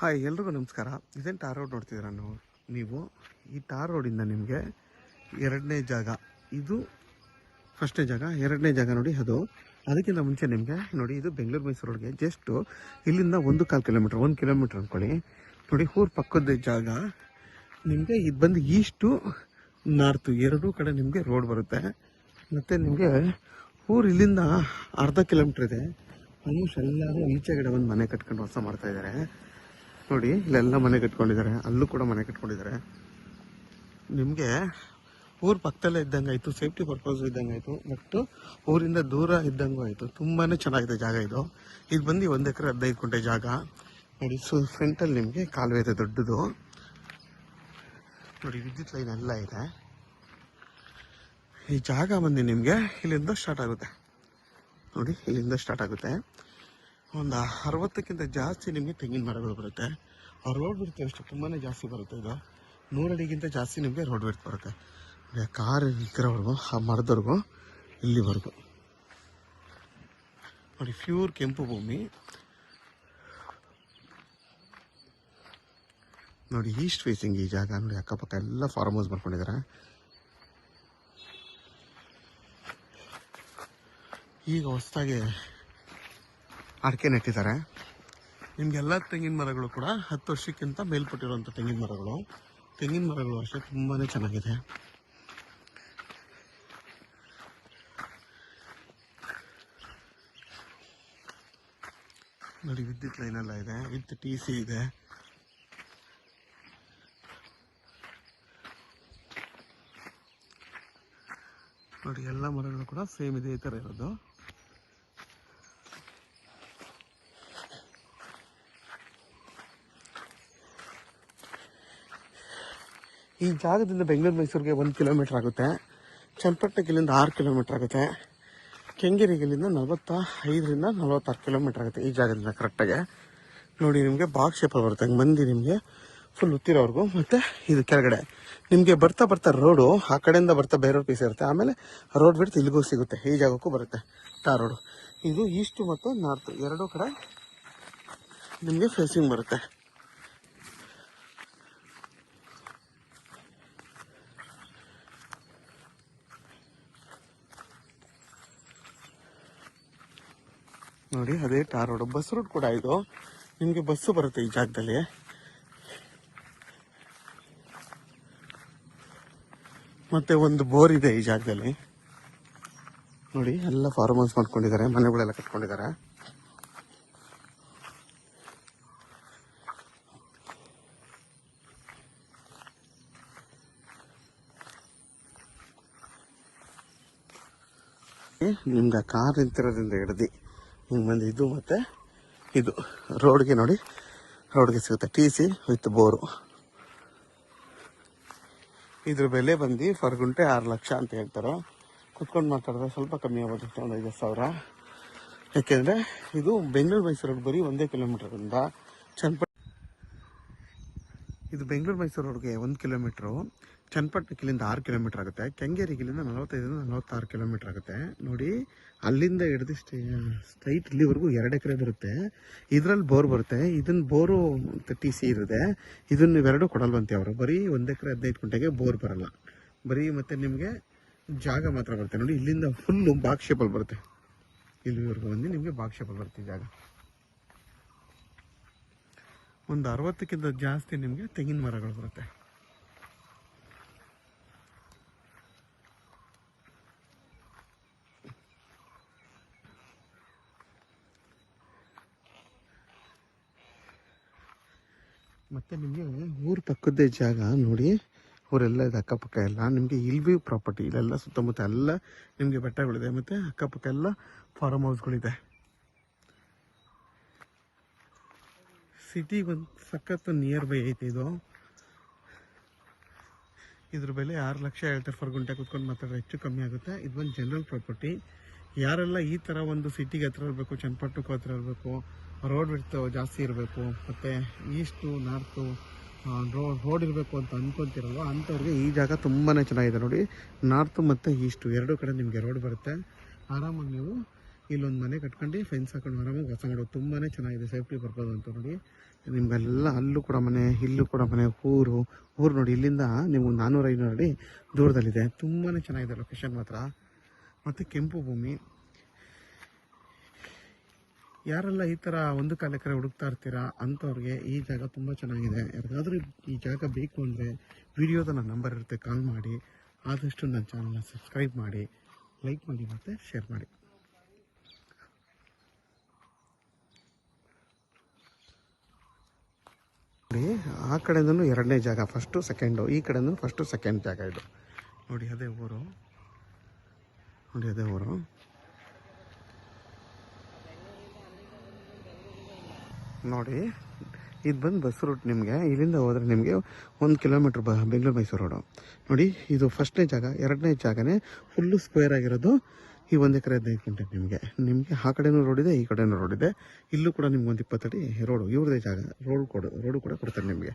Hi, ಎಲ್ರಿಗೂ ನಮಸ್ಕಾರ. ಇದೇನು ಟಾರ್ ರೋಡ್ ನೋಡ್ತಿದ್ದೀರ ನೀವು. ಈ ಟಾರ್ ರೋಡಿಂದ ನಿಮಗೆ ಎರಡನೇ ಜಾಗ, ಇದು ಫಸ್ಟ್ನೇ ಜಾಗ, ಎರಡನೇ ಜಾಗ ನೋಡಿ. ಅದಕ್ಕಿಂತ ಮುಂಚೆ ನಿಮಗೆ ನೋಡಿ, ಇದು ಬೆಂಗಳೂರು ಮೈಸೂರು ರೋಡ್ಗೆ ಜಸ್ಟು ಇಲ್ಲಿಂದ 1.25 ಕಿಲೋಮೀಟ್ರ್, 1 ಕಿಲೋಮೀಟ್ರ್ ಅಂದ್ಕೊಳ್ಳಿ. ನೋಡಿ, ಊರು ಪಕ್ಕದ ಜಾಗ ನಿಮಗೆ. ಇದು ಬಂದು ಈಸ್ಟು ನಾರ್ತು ಎರಡೂ ಕಡೆ ನಿಮಗೆ ರೋಡ್ ಬರುತ್ತೆ. ಮತ್ತು ನಿಮಗೆ ಊರು ಇಲ್ಲಿಂದ ಅರ್ಧ ಕಿಲೋಮೀಟ್ರ್ ಇದೆ. ಆಲ್ಮೋಸ್ಟ್ ಎಲ್ಲರೂ ಈಚೆಗಡೆ ಒಂದು ಮನೆ ಕಟ್ಕೊಂಡು ವಾಸ ಮಾಡ್ತಾಯಿದ್ದಾರೆ. ನೋಡಿ, ಇಲ್ಲೆಲ್ಲ ಮನೆ ಕಟ್ಕೊಂಡಿದ್ದಾರೆ, ಅಲ್ಲೂ ಕೂಡ ಮನೆ ಕಟ್ಕೊಂಡಿದ್ದಾರೆ. ನಿಮಗೆ ಊರು ಪಕ್ಕದಲ್ಲೇ ಇದ್ದಂಗೆ ಆಯಿತು, ಸೇಫ್ಟಿ ಪರ್ಪಸ್ ಇದ್ದಂಗೆ ಆಯಿತು, ಮತ್ತು ಊರಿಂದ ದೂರ ಇದ್ದಂಗೂ ಆಯಿತು. ತುಂಬಾ ಚೆನ್ನಾಗಿದೆ ಜಾಗ ಇದು. ಇದು ಬಂದು 1 ಎಕರೆ 15 ಗುಂಟೆ ಜಾಗ ನೋಡಿ. ಫ್ರಂಟಲ್ಲಿ ನಿಮಗೆ ಕಾಲುವೆ ಇದೆ ದೊಡ್ಡದು ನೋಡಿ, ವಿದ್ಯುತ್ ಲೈನ್ ಎಲ್ಲ ಇದೆ. ಈ ಜಾಗ ಬಂದು ನಿಮಗೆ ಇಲ್ಲಿಂದ ಸ್ಟಾರ್ಟ್ ಆಗುತ್ತೆ ನೋಡಿ, ಇಲ್ಲಿಂದ ಸ್ಟಾರ್ಟ್ ಆಗುತ್ತೆ. ಒಂದು 60ಕ್ಕಿಂತ ಜಾಸ್ತಿ ನಿಮಗೆ ತೆಂಗಿನ ಮರಗಳು ಬರುತ್ತೆ. ಆ ರೋಡ್ ಬಿಡ್ತೀವಿ ಅಷ್ಟು ತುಂಬಾ ಜಾಸ್ತಿ ಬರುತ್ತೆ. ಇದು 100 ಅಡಿಗಿಂತ ಜಾಸ್ತಿ ನಿಮಗೆ ರೋಡ್ ಬಿಡ್ತು ಬರುತ್ತೆ. ಕಾರ್ ಇಕ್ಕರವರೆಗೂ, ಆ ಮರದವರೆಗೂ, ಇಲ್ಲಿವರೆಗೂ ನೋಡಿ. ಪ್ಯೂರ್ ಕೆಂಪು ಭೂಮಿ ನೋಡಿ. ಈಸ್ಟ್ ಫೇಸಿಂಗ್ ಈ ಜಾಗ ನೋಡಿ. ಅಕ್ಕಪಕ್ಕ ಎಲ್ಲ ಫಾರ್ಮ್ ಹೌಸ್ ಮಾಡ್ಕೊಂಡಿದ್ದಾರೆ. ಈಗ ಹೊಸದಾಗಿ ಅಡಿಕೆ ನೆಟ್ಟಿದ್ದಾರೆ. ನಿಮಗೆಲ್ಲ ತೆಂಗಿನ ಮರಗಳು ಕೂಡ 10 ವರ್ಷಕ್ಕಿಂತ ಮೇಲ್ಪಟ್ಟಿರುವಂಥ ತೆಂಗಿನ ಮರಗಳು ಅಷ್ಟೇ ತುಂಬಾ ಚೆನ್ನಾಗಿದೆ. ನೋಡಿ, ವಿದ್ಯುತ್ ಲೈನೆಲ್ಲ ಇದೆ, ವಿತ್ TC ಇದೆ. ನೋಡಿ, ಎಲ್ಲ ಮರಗಳು ಕೂಡ ಸೇಮ್ ಇದೆ, ಈ ಥರ ಇರೋದು. ಈ ಜಾಗದಿಂದ ಬೆಂಗಳೂರು ಮೈಸೂರಿಗೆ 1 ಕಿಲೋಮೀಟ್ರ್ ಆಗುತ್ತೆ. ಚನ್ನಪಟ್ಟಣಕ್ಕೆ ಇಲ್ಲಿಂದ 6 ಕಿಲೋಮೀಟ್ರ್ ಆಗುತ್ತೆ. ಕೆಂಗೇರಿಗೆ ಇಲ್ಲಿಂದ 45ರಿಂದ 46 ಕಿಲೋಮೀಟ್ರ್ ಆಗುತ್ತೆ ಈ ಜಾಗದಿಂದ ಕರೆಕ್ಟಾಗಿ. ನೋಡಿ, ನಿಮಗೆ ಬಾಕ್ಸ್ ಶೇಪಲ್ಲಿ ಬರುತ್ತೆ. ಹಂಗೆ ಮಂದಿ ನಿಮಗೆ ಫುಲ್ ಉತ್ತಿರೋವರೆಗೂ. ಮತ್ತು ಇದು ಕೆಳಗಡೆ ನಿಮಗೆ ಬರ್ತಾ ರೋಡು ಆ ಕಡೆಯಿಂದ ಬೇರೆಯವ್ರ ಪೀಸ್ ಇರುತ್ತೆ. ಆಮೇಲೆ ರೋಡ್ ಬಿಡ್ತು ಇಲ್ಲಿಗೂ ಸಿಗುತ್ತೆ, ಈ ಜಾಗಕ್ಕೂ ಬರುತ್ತೆ ಟಾರ್ ರೋಡು. ಇದು ಈಸ್ಟು ಮತ್ತು ನಾರ್ತು ಎರಡೂ ಕಡೆ ನಿಮಗೆ ಫೇಸಿಂಗ್ ಬರುತ್ತೆ. ನೋಡಿ, ಅದೇ ಟಾರ್ ರೋಡ್. ಬಸ್ ರೂಟ್ ಕೂಡ ಇದು. ನಿಮಗೆ ಬಸ್ಸು ಬರುತ್ತೆ ಈ ಜಾಗದಲ್ಲಿ. ಮತ್ತೆ ಒಂದು ಬೋರ್ ಇದೆ ಈ ಜಾಗದಲ್ಲಿ ನೋಡಿ. ಎಲ್ಲ ಫಾರ್ಮ್ ಹೌಸ್ ಮಾಡ್ಕೊಂಡಿದ್ದಾರೆ, ಮನೆಗಳೆಲ್ಲ ಕಟ್ಕೊಂಡಿದ್ದಾರೆ. ನಿಮ್ಗೆ ಕಾರ್ ನಿಂತಿರೋದ್ರಿಂದ ಹಿಡ್ದು ಹಿಂಗೆ ಬಂದು ಇದು ಮತ್ತು ಇದು ರೋಡ್ಗೆ ನೋಡಿ, ರೋಡ್ಗೆ ಸಿಗುತ್ತೆ TC ವಿತ್ ಬೋರು. ಇದ್ರ ಬೆಲೆ ಬಂದು ಫರ್ ಗುಂಟೆ 6 ಲಕ್ಷ ಅಂತ ಹೇಳ್ತಾರೆ. ಕುತ್ಕೊಂಡು ಮಾತಾಡಿದ್ರೆ ಸ್ವಲ್ಪ ಕಮ್ಮಿ ಆಗೋದು, 5,000. ಯಾಕೆಂದರೆ ಇದು ಬೆಂಗಳೂರು ಮೈಸೂರು ಬರೀ 1 ಕಿಲೋಮೀಟ್ರಿಂದ ಇದು ಬೆಂಗಳೂರು ಮೈಸೂರು ರೋಡ್ಗೆ 1 ಕಿಲೋಮೀಟ್ರು. ಚನ್ನಪಟ್ಟಣಕ್ಕೆ ಇಲ್ಲಿಂದ 6 ಕಿಲೋಮೀಟ್ರ್ ಆಗುತ್ತೆ. ಕೆಂಗೇರಿಗೆ ಇಲ್ಲಿಂದ 45ರಿಂದ 46 ಕಿಲೋಮೀಟ್ರ್ ಆಗುತ್ತೆ ನೋಡಿ. ಅಲ್ಲಿಂದ ಹಿಡಿದು ಸ್ಟ್ರೈಟ್ ಇಲ್ಲಿವರೆಗೂ 2 ಎಕರೆ ಬರುತ್ತೆ. ಇದರಲ್ಲಿ ಬೋರ್ ಬರುತ್ತೆ. ಇದನ್ನು ಬೋರು TC ಇರುತ್ತೆ. ಇದನ್ನು ಇವೆರಡು ಕೊಡಲ್ವಂತೆ ಅವರು. ಬರೀ 1 ಎಕರೆ 15 ಗುಂಟೆಗೆ ಬೋರ್ ಬರಲ್ಲ, ಬರೀ. ಮತ್ತು ನಿಮಗೆ ಜಾಗ ಮಾತ್ರ ಬರುತ್ತೆ ನೋಡಿ. ಇಲ್ಲಿಂದ ಫುಲ್ಲು ಬಾಕ್ಸ್ ಶೇಪಲ್ಲಿ ಬರುತ್ತೆ. ಇಲ್ಲಿವರೆಗೂ ಬಂದು ನಿಮಗೆ ಬಾಕ್ಸ್ ಶೇಪಲ್ಲಿ ಬರುತ್ತೆ ಜಾಗ. ಒಂದು 60ಕ್ಕಿಂತ ಜಾಸ್ತಿ ನಿಮಗೆ ತೆಂಗಿನ ಮರಗಳು ಬರುತ್ತೆ. ಮತ್ತು ನಿಮಗೆ ಊರು ಪಕ್ಕದ್ದೇ ಜಾಗ ನೋಡಿ. ಊರೆಲ್ಲ ಇದೆ, ಅಕ್ಕಪಕ್ಕ ಎಲ್ಲ ನಿಮಗೆ ಇಲ್ವಿ ಪ್ರಾಪರ್ಟಿ. ಇಲ್ಲೆಲ್ಲ ಸುತ್ತಮುತ್ತ ಎಲ್ಲ ನಿಮಗೆ ಬೆಟ್ಟಗಳಿದೆ, ಮತ್ತು ಅಕ್ಕಪಕ್ಕ ಎಲ್ಲ ಫಾರ್ಮ್ ಹೌಸ್ಗಳಿದೆ. ಸಿಟಿಗೆ ಒಂದು ಸಖತ್ತು ನಿಯರ್ ಬೈ ಐತೆ ಇದು. ಇದ್ರ ಬೆಲೆ 6 ಲಕ್ಷ ಹೇಳ್ತಾರೆ ಫರ್ ಗುಂಟೆ. ಕೂತ್ಕೊಂಡು ಮಾತಾಡಿದ್ರೆ ಹೆಚ್ಚು ಕಮ್ಮಿ ಆಗುತ್ತೆ. ಇದು ಒಂದು ಜನರಲ್ ಪ್ರಾಪರ್ಟಿ. ಯಾರೆಲ್ಲ ಈ ಥರ ಒಂದು ಸಿಟಿಗೆ ಹತ್ರ ಇರಬೇಕು, ಚನ್ನಪಟ್ಟಣಕ್ಕೂ ಹತ್ರ ಇರಬೇಕು, ರೋಡ್ ಬಿಡ್ತು ಜಾಸ್ತಿ ಇರಬೇಕು, ಮತ್ತು ಈಸ್ಟು ನಾರ್ತು ರೋಡ್ ಇರಬೇಕು ಅಂತ ಅಂದ್ಕೊತಿರಲ್ವ, ಅಂಥವ್ರಿಗೆ ಈ ಜಾಗ ತುಂಬಾ ಚೆನ್ನಾಗಿದೆ ನೋಡಿ. ನಾರ್ತು ಮತ್ತು ಈಸ್ಟು ಎರಡೂ ಕಡೆ ನಿಮಗೆ ರೋಡ್ ಬರುತ್ತೆ. ಆರಾಮಾಗಿ ನೀವು ಇಲ್ಲೊಂದು ಮನೆ ಕಟ್ಕೊಂಡು ಫೆನ್ಸ್ ಹಾಕೊಂಡು ಆರಾಮಾಗಿ ವಾಸ ಮಾಡೋದು. ತುಂಬಾ ಚೆನ್ನಾಗಿದೆ, ಸೇಫ್ಟಿ ಪರ್ಪಸ್ ಅಂತ ನೋಡಿ. ನಿಮಗೆಲ್ಲ ಅಲ್ಲೂ ಕೂಡ ಮನೆ, ಇಲ್ಲೂ ಕೂಡ ಮನೆ, ಊರು ನೋಡಿ. ಇಲ್ಲಿಂದ ನೀವು 400-500 ಅಡಿ ದೂರದಲ್ಲಿದೆ. ತುಂಬಾ ಚೆನ್ನಾಗಿದೆ ಲೊಕೇಶನ್ ಮಾತ್ರ. ಮತ್ತು ಕೆಂಪು ಭೂಮಿ. ಯಾರೆಲ್ಲ ಈ ಥರ 1 ಕಾಲು ಎಕರೆ ಹುಡುಕ್ತಾ ಇರ್ತೀರಾ ಅಂಥವ್ರಿಗೆ ಈ ಜಾಗ ತುಂಬ ಚೆನ್ನಾಗಿದೆ. ಯಾರಿಗಾದ್ರೂ ಈ ಜಾಗ ಬೇಕು ಅಂದರೆ ವಿಡಿಯೋದ ನನ್ನ ನಂಬರ್ ಇರುತ್ತೆ, ಕಾಲ್ ಮಾಡಿ. ಆದಷ್ಟು ನನ್ನ ಚಾನಲ್ನ ಸಬ್ಸ್ಕ್ರೈಬ್ ಮಾಡಿ, ಲೈಕ್ ಮಾಡಿ ಮತ್ತು ಶೇರ್ ಮಾಡಿ. ನೋಡಿ, ಆ ಕಡೆಯಿಂದನೂ 2ನೇ ಜಾಗ, ಫಸ್ಟು ಸೆಕೆಂಡು. ಈ ಕಡೆಯಿಂದ ಫಸ್ಟು ಸೆಕೆಂಡ್ ಜಾಗ ಇದು ನೋಡಿ. ಅದೇ ಊರು ನೋಡಿ, ಅದೇ ಊರು. ನೋಡಿ, ಇದು ಬಂದು ಬಸ್ ರೂಟ್. ನಿಮಗೆ ಇಲ್ಲಿಂದ ಹೋದರೆ ನಿಮಗೆ 1 ಕಿಲೋಮೀಟ್ರ್ ಬೆಂಗಳೂರು ಮೈಸೂರು ರೋಡು. ನೋಡಿ, ಇದು ಫಸ್ಟ್ನೇ ಜಾಗ. 2ನೇ ಜಾಗನೇ ಫುಲ್ಲು ಸ್ಕ್ವೇರ್ ಆಗಿರೋದು. ಈ 1 ಎಕರೆ 15 ಗುಂಟೆ. ನಿಮಗೆ ಆ ಕಡೆನೂ ರೋಡ್ ಇದೆ, ಈ ಕಡೆನೂ ರೋಡ್ ಇದೆ. ಇಲ್ಲೂ ಕೂಡ ನಿಮ್ಗೆ ಒಂದು 20 ಅಡಿ ರೋಡು. ಇವ್ರದೇ ಜಾಗ. ರೋಡು ಕೂಡ ಕೊಡ್ತಾರೆ ನಿಮಗೆ.